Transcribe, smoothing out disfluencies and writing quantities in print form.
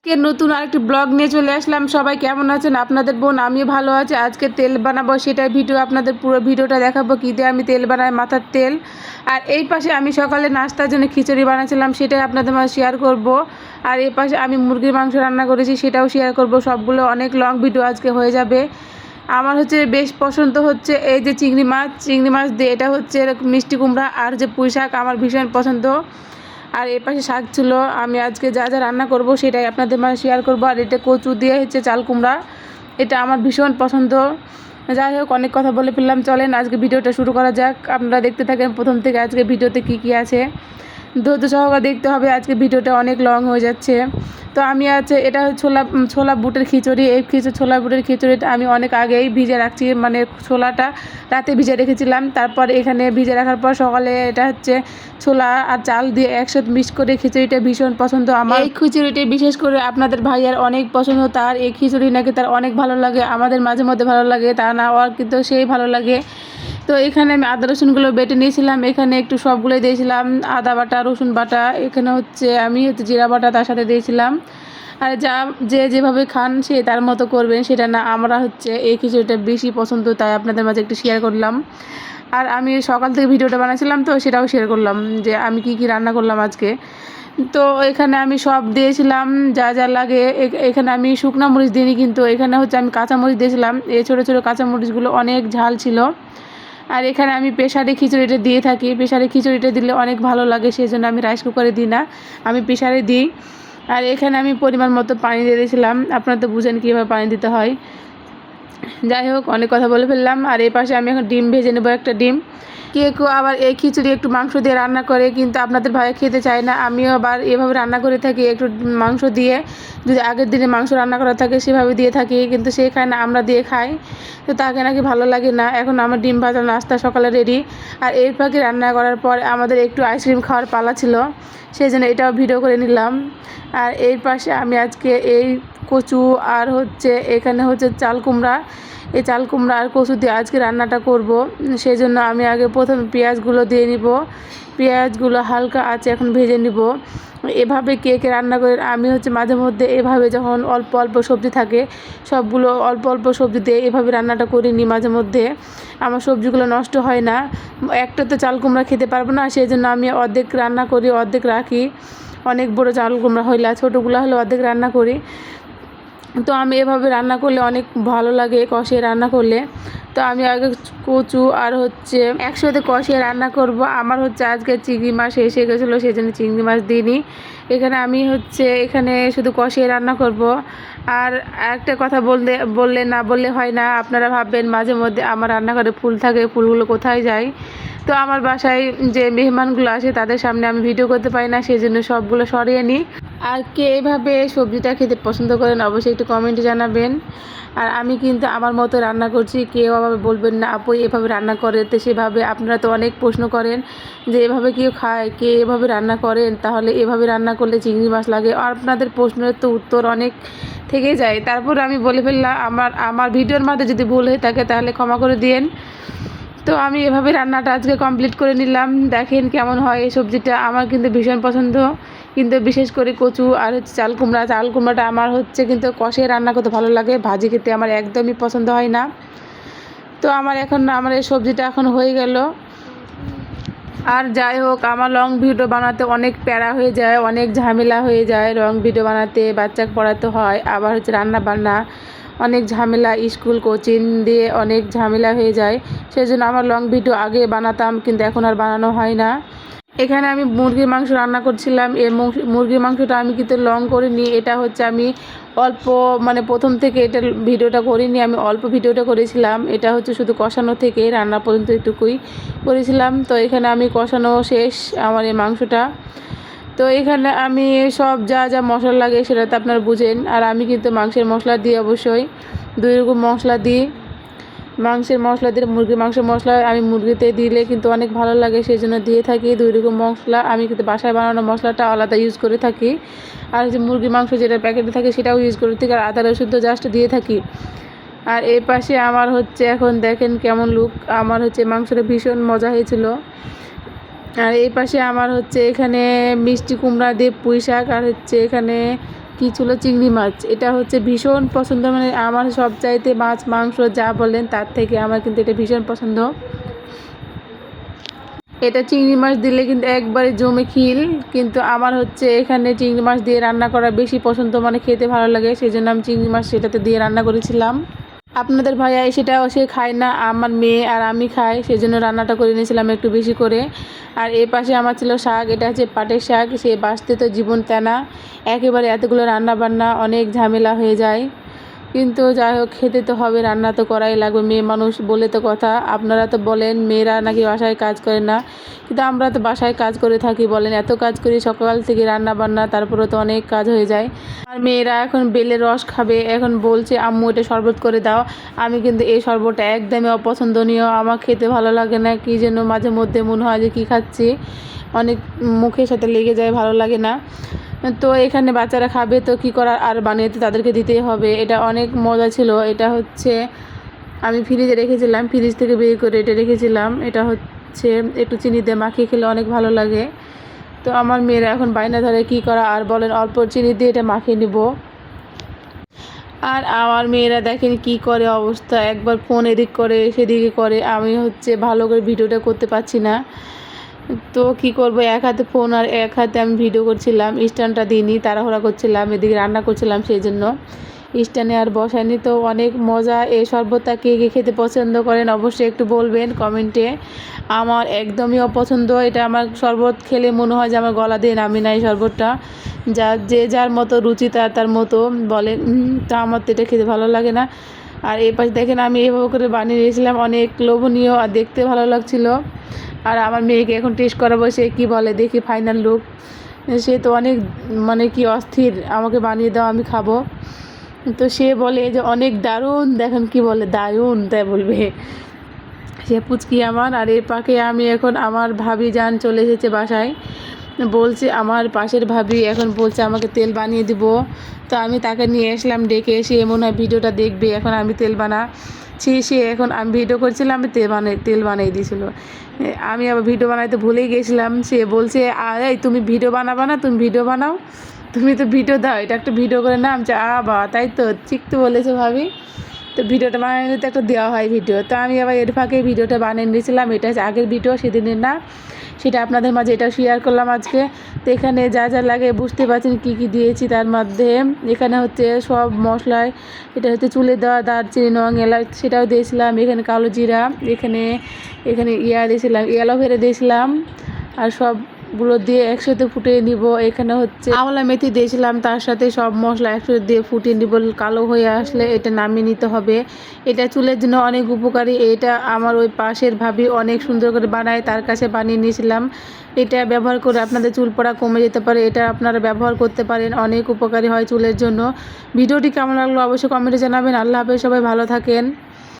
কে নতুন আরেকটি ব্লগ নিয়ে চলে আসলাম। সবাই কেমন আছেন? আপনাদের বোন আমি ভালো আছি। আজকে তেল বানাবো, সেটাই ভিডিও আপনাদের পুরো ভিডিওটা দেখাবো কী দিয়ে আমি তেল বানাই, মাথার তেল। আর এই পাশে আমি সকালে নাস্তার জন্য খিচুড়ি বানাচ্ছিলাম, সেটাই আপনাদের মাঝে শেয়ার করব। আর এই পাশে আমি মুরগির মাংস রান্না করেছি, সেটাও শেয়ার করব। সবগুলো অনেক লং ভিডিও আজকে হয়ে যাবে। আমার হচ্ছে বেশ পছন্দ হচ্ছে এই যে চিংড়ি মাছ দিয়ে এটা হচ্ছে মিষ্টি কুমড়া আর যে পুঁই শাক আমার ভীষণ পছন্দ। আর এর পাশে শাক ছিল। আমি আজকে যা যা রান্না করব সেটাই আপনাদের মাঝে শেয়ার করব। আর এটা কচু দিয়ে হচ্ছে চাল কুমড়া, এটা আমার ভীষণ পছন্দ। যাই হোক, অনেক কথা বলে ফেললাম, চলেন আজকে ভিডিওটা শুরু করা যাক। আপনারা দেখতে থাকেন প্রথম থেকে আজকে ভিডিওতে কি কি আছে। ধৈর্য সহকারে দেখতে হবে, আজকে ভিডিওটা অনেক লং হয়ে যাচ্ছে। তো আমি আছে এটা ছোলা বুটের খিচুড়ি। এই ছোলা বুটের খিচুড়িটা আমি অনেক আগেই ভিজে রাখছি, মানে ছোলাটা রাতে ভিজে রেখেছিলাম। তারপর এখানে ভিজে রাখার পর সকালে এটা হচ্ছে ছোলা আর চাল দিয়ে একসাথে মিক্স করে খিচুড়িটা ভীষণ পছন্দ আমার। এই খিচুড়িটি বিশেষ করে আপনাদের ভাইয়ার অনেক পছন্দ, তার এই খিচুড়ি নাকি তার অনেক ভালো লাগে। আমাদের মাঝে মধ্যে ভালো লাগে, তা না ওর কিন্তু সেই ভালো লাগে। তো এখানে আমি আদা রসুনগুলো বেটে নিয়েছিলাম, এখানে একটু সবগুলোই দিয়েছিলাম, আদা বাটা, রসুন বাটা, এখানে হচ্ছে আমি জিরা বাটা তার সাথে দিয়েছিলাম। আর যেভাবে খান সে তার মতো করবেন, সেটা না, আমরা হচ্ছে এই খিচুড়িটা বেশি পছন্দ, তাই আপনাদের মাঝে একটু শেয়ার করলাম। আর আমি সকাল থেকে ভিডিওটা বানাচ্ছিলাম, তো সেটাও শেয়ার করলাম যে আমি কি রান্না করলাম আজকে। তো এখানে আমি সব দিয়েছিলাম যা যা লাগে। এখানে আমি শুকনো মরিচ দিইনি, কিন্তু এখানে হচ্ছে আমি কাঁচামরিচ দিয়েছিলাম। এই ছোটো ছোটো কাঁচামরিচগুলো অনেক ঝাল ছিল। আর এখানে আমি প্রেসারে খিচুড়িটা দিয়ে থাকি, প্রেসারে খিচুড়িটা দিলে অনেক ভালো লাগে, সেই জন্য আমি রাইস কুকারে দিই না, আমি প্রেসারে দিই। আর এখানে আমি পরিমাণ মতো পানি দিয়ে দিয়েছিলাম, আপনারা তো বুঝেন কীভাবে পানি দিতে হয়। যাই হোক, অনেক কথা বলে ফেললাম। আর এই পাশে আমি এখন ডিম ভেজে নেবো, একটা ডিম। কেউ আবার এই খিচুড়ি একটু মাংস দিয়ে রান্না করে, কিন্তু আপনাদের ভাই খেতে চায় না। আমিও আবার এভাবে রান্না করে থাকি, একটু মাংস দিয়ে, যদি আগের দিনে মাংস রান্না করা থাকে সেভাবে দিয়ে থাকি, কিন্তু সে খায় না, আমরা দিয়ে খাই। তো তাকে নাকি ভালো লাগে না। এখন আমার ডিম ভাজা নাস্তা সকালে রেডি। আর এর ফাঁকে রান্না করার পর আমাদের একটু আইসক্রিম খাওয়ার পালা ছিল, সেই জন্য এটাও ভিডিও করে নিলাম। আর এর পাশে আমি আজকে এই কচু আর হচ্ছে এখানে হচ্ছে চাল কুমড়া, এই চাল কুমড়া আর কচু দিয়ে আজকে রান্নাটা করব। সেই জন্য আমি আগে প্রথমে পেঁয়াজগুলো দিয়ে নিব, পেঁয়াজগুলো হালকা আছে এখন ভেজে নিব। এভাবে কে রান্না করে, আমি হচ্ছে মাঝে মধ্যে এভাবে যখন অল্প অল্প সবজি থাকে সবগুলো অল্প অল্প সবজি দিয়ে এভাবে রান্নাটা করে নিই মাঝে মধ্যে, আমার সবজিগুলো নষ্ট হয় না। একটা তো চাল কুমড়া খেতে পারবো না, সেই জন্য আমি অর্ধেক রান্না করি, অর্ধেক রাখি। অনেক বড় চাল কুমড়া হইলে, ছোটোগুলো হলে অর্ধেক রান্না করি। তো আমি এভাবে রান্না করলে অনেক ভালো লাগে, কষিয়ে রান্না করলে। তো আমি আগে কচু আর হচ্ছে একসাথে কষিয়ে রান্না করব। আমার হচ্ছে আজকে চিংড়ি মাছ এসে গেছিলো, সেই জন্য চিংড়ি মাছ দিইনি। এখানে আমি হচ্ছে এখানে শুধু কষিয়ে রান্না করব। আর একটা কথা বললে না বললে হয় না, আপনারা ভাববেন মাঝে মধ্যে আমার রান্নাঘরে ফুল থাকে, ফুলগুলো কোথায় যায়। তো আমার বাসায় যে মেহমানগুলো আসে তাদের সামনে আমি ভিডিও করতে পারি না, সেই জন্য সবগুলো সরিয়ে নিই। আর কে এভাবে সবজিটা খেতে পছন্দ করেন অবশ্যই একটু কমেন্টে জানাবেন। আর আমি কিন্তু আমার মতো রান্না করছি, কেউ আবার বলবেন না আপু এভাবে রান্না করে, তো সেভাবে আপনারা তো অনেক প্রশ্ন করেন যে এভাবে কেউ খায়, কে এভাবে রান্না করেন, তাহলে এভাবে রান্না করলে চিংড়ি মাছ লাগে। আর আপনাদের প্রশ্নের তো উত্তর অনেক থেকে যায়, তারপর আমি বলে ফেললাম। আমার ভিডিওর মধ্যে যদি ভুল হয়ে থাকে তাহলে ক্ষমা করে দিয়েন। তো আমি এভাবে রান্নাটা আজকে কমপ্লিট করে নিলাম। দেখেন কেমন হয় এই সবজিটা, আমার কিন্তু ভীষণ পছন্দ। কিন্তু বিশেষ করে কচু আর হচ্ছে চাল কুমড়াটা আমার হচ্ছে কিন্তু কষে রান্না করতে ভালো লাগে, ভাজি খেতে আমার একদমই পছন্দ হয় না। তো আমার এই সবজিটা এখন হয়ে গেল। আর যাই হোক, আমার লং ভিডিও বানাতে অনেক প্যারা হয়ে যায়, অনেক ঝামেলা হয়ে যায় লং ভিডিও বানাতে, বাচ্চাকে পড়াতে হয়, আবার হচ্ছে রান্না বান্না অনেক ঝামেলা, স্কুল কোচিং দিয়ে অনেক ঝামেলা হয়ে যায়। সেই জন্য আমার লং ভিডিও আগে বানাতাম, কিন্তু এখন আর বানানো হয় না। এখানে আমি মুরগির মাংস রান্না করছিলাম। এই মুরগির মাংসটা আমি কিন্তু লং করিনি, এটা হচ্ছে আমি অল্প, মানে প্রথম থেকে এটা ভিডিওটা করিনি, আমি অল্প ভিডিওটা করেছিলাম। এটা হচ্ছে শুধু কষানো থেকে রান্না পর্যন্ত একটুকুই করেছিলাম। তো এখানে আমি কষানো শেষ আমার এই মাংসটা। তো এখানে আমি সব যা যা মশলা লাগে সেটা তো আপনারা বুঝেন। আর আমি কিন্তু মাংসের মশলা দিই, অবশ্যই 2 রকম মশলা দিই। মাংসের মশলা দিয়ে মুরগির মাংসের মশলা আমি মুরগিতে দিলে কিন্তু অনেক ভালো লাগে, সেই জন্য দিয়ে থাকি 2 রকম মশলা। আমি কিন্তু বাসায় বানানো মশলাটা আলাদা ইউজ করে থাকি, আর যে মুরগির মাংস যেটা প্যাকেটে থাকে সেটাও ইউজ করে থাকি। আর আদা রসুন তো জাস্ট দিয়ে থাকি। আর এই পাশে আমার হচ্ছে এখন দেখেন কেমন লুক, আমার হচ্ছে মাংসটা ভীষণ মজা হয়েছিল। আর এই পাশে আমার হচ্ছে এখানে মিষ্টি কুমড়া দিয়ে পুঁই শাক, আর হচ্ছে এখানে কী ছিল, চিংড়ি মাছ। এটা হচ্ছে ভীষণ পছন্দ, মানে আমার সবচাইতে মাছ মাংস যা বলেন তার থেকে আমার কিন্তু এটা ভীষণ পছন্দ। এটা চিংড়ি মাছ দিলে কিন্তু একবারে জমে খিল। কিন্তু আমার হচ্ছে এখানে চিংড়ি মাছ দিয়ে রান্না করা বেশি পছন্দ, মানে খেতে ভালো লাগে, সেই জন্য আমি চিংড়ি মাছ সেটাতে দিয়ে রান্না করেছিলাম। আপনাদের ভাইয়া সেটাও সে খায় না, আমার মেয়ে আর আমি খাই, সেই জন্য রান্নাটা করে নিয়েছিলাম একটু বেশি করে। আর এ পাশে আমার ছিল শাক, এটা হচ্ছে পাটের শাক, সে বাঁচতে তো জীবন তেনা, একেবারে এতগুলো রান্না বান্না অনেক ঝামেলা হয়ে যায়। কিন্তু যাই হোক, খেতে তো হবে, রান্না তো করাই লাগবে, মেয়ে মানুষ বলে তো কথা। আপনারা তো বলেন মেয়েরা নাকি বাসায় কাজ করে না, কিন্তু আমরা তো বাসায় কাজ করে থাকি, বলেন এত কাজ করি সকাল থেকে রান্না বান্না, তারপরে তো অনেক কাজ হয়ে যায়। আর মেয়েরা এখন বেলের রস খাবে, এখন বলছে আম্মু এটা শরবত করে দাও। আমি কিন্তু এই শরবতটা একদমই অপছন্দনীয়, আমার খেতে ভালো লাগে না, কি যেন মাঝে মধ্যে মনে হয় যে কী খাচ্ছি, অনেক মুখের সাথে লেগে যায়, ভালো লাগে না। তো এখানে বাচ্চারা খাবে তো কী করার, আর বানিয়ে তো তাদেরকে দিতেই হবে। এটা অনেক মজা ছিল, এটা হচ্ছে আমি ফ্রিজে রেখেছিলাম, ফ্রিজ থেকে বের করে এটা রেখেছিলাম। এটা হচ্ছে একটু চিনি দিয়ে মাখিয়ে খেলে অনেক ভালো লাগে। তো আমার মেয়েরা এখন বায়না ধরে কী করা, আর বলেন অল্প চিনি দিয়ে এটা মাখিয়ে নিব। আর আমার মেয়েরা দেখেন কি করে অবস্থা, একবার ফোন এদিক করে সেদিকে করে, আমি হচ্ছে ভালো করে ভিডিওটা করতে পারছি না। তো কি করব, এক হাতে ফোন আর এক হাতে আমি ভিডিও করছিলাম, স্ট্যান্ডটা দিইনি, তাড়াহুড়া করছিলাম, এদিকে রান্না করছিলাম, সেই জন্য স্ট্যান্ডে আর বসায়নি। তো অনেক মজা এই শরবতটা, কে কে খেতে পছন্দ করেন অবশ্যই একটু বলবেন কমেন্টে। আমার একদমই অপছন্দ এটা, আমার শরবত খেলে মনে হয় যে আমার গলা দিয়ে নামি না এই শরবতটা। যে যার মতো রুচি তার তার মতো বলেন, তা আমার তো এটা খেতে ভালো লাগে না। আর এই পাশে দেখেন আমি এভাবে করে বানিয়ে নিয়েছিলাম, অনেক লোভনীয় আর দেখতে ভালো লাগছিল। আর আমার মেয়েকে এখন টেস্ট করাবো, সে কী বলে দেখি ফাইনাল লুক। সে তো অনেক মানে কি অস্থির, আমাকে বানিয়ে দাও আমি খাবো। তো সে বলে যে অনেক দারুণ, দেখেন কি বলে দারুণ তাই বলবে, সে পুচকি আমার। আর এর পাকে আমি এখন আমার ভাবি যান চলে এসেছে বাসায়, বলছে আমার পাশের ভাবি এখন বলছে আমাকে তেল বানিয়ে দিব। তো আমি তাকে নিয়ে আসলাম ডেকে, সে মনে হয় ভিডিওটা দেখবে, এখন আমি তেল বানাচ্ছি, সে এখন আমি ভিডিও করছিলাম, আমি তেল বানিয়ে দিয়েছিল। আমি আবার ভিডিও বানাইতে ভুলেই গেছিলাম, সে বলছে এই তুমি ভিডিও বানাবা না, তুমি ভিডিও বানাও, তুমি তো ভিডিও দাও, এটা একটা ভিডিও করে নাম বা তাই তো ঠিক তো বলেছে ভাবি। তো ভিডিওটা বানিয়ে নিতে একটা দেওয়া হয় ভিডিও, তো আমি আবার এর ফাঁকে ভিডিওটা বানিয়ে নিয়েছিলাম, এটা হচ্ছে আগের ভিডিও, সেদিনের না, সেটা আপনাদের মাঝে এটা শেয়ার করলাম আজকে। তো এখানে যা যা লাগে বুঝতে পারছেন কী কী দিয়েছি তার মধ্যে। এখানে হচ্ছে সব মশলায়, এটা হচ্ছে চুলে দেওয়া দারচিনি লং এলাচ সেটাও দিয়েছিলাম, এখানে কালো জিরা, এখানে এখানে দিয়েছিলাম, অ্যালোভেরা দিয়েছিলাম, আর সবগুলো দিয়ে একসাথে ফুটিয়ে নিব। এখানে হচ্ছে আমলা মেথি দিয়েছিলাম, তার সাথে সব মশলা একসাথে দিয়ে ফুটিয়ে নিব, কালো হয়ে আসলে এটা নামিয়ে নিতে হবে। এটা চুলের জন্য অনেক উপকারী, এটা আমার ওই পাশের ভাবি অনেক সুন্দর করে বানায়, তার কাছে বানিয়ে নিয়েছিলাম। এটা ব্যবহার করে আপনাদের চুল পড়া কমে যেতে পারে, এটা আপনারা ব্যবহার করতে পারেন, অনেক উপকারী হয় চুলের জন্য। ভিডিওটি কেমন লাগলো অবশ্যই কমেন্টে জানাবেন। আল্লাহ হাফেজ, সবাই ভালো থাকেন।